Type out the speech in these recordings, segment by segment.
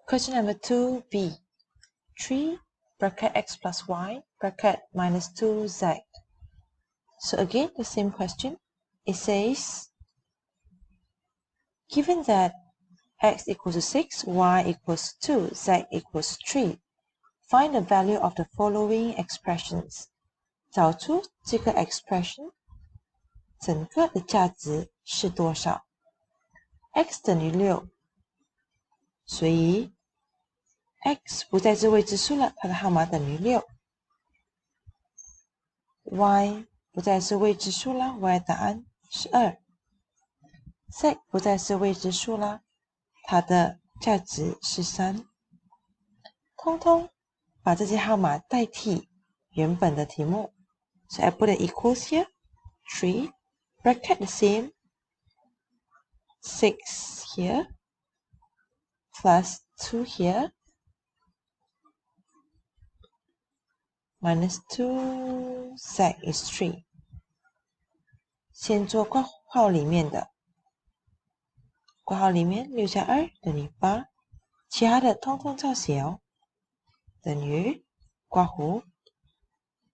Question number 2b. 3 bracket x plus y bracket minus 2z. So again, the same question. It says, given that x equals to 6, y equals 2, z equals 3, find the value of the following expressions. 找出这个 expression 整个的价值是多少。x 等于6，所以 x 不在这位置数了，它的号码等于6。y 不在这位置数了， y 答案是2。z 不在这位置数了，它的价值是3。通通把这些号码代替原本的题目。So I put an equals here, 3, bracket the same, 6 here, plus 2 here, minus 2z is 3. 先做括号里面的，括号里面6加2等于8，其他的通通照写哦，等于括弧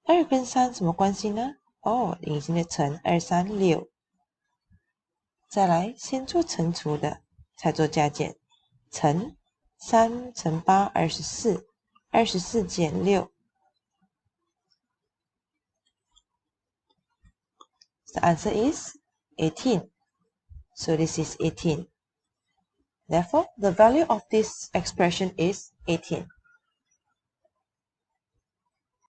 2跟3什么关系呢？哦，隐形的乘2、3、6。再来，先做乘除的，再做加减。乘3乘8 24， 24减6。The answer is 18. So this is 18. Therefore, the value of this expression is 18.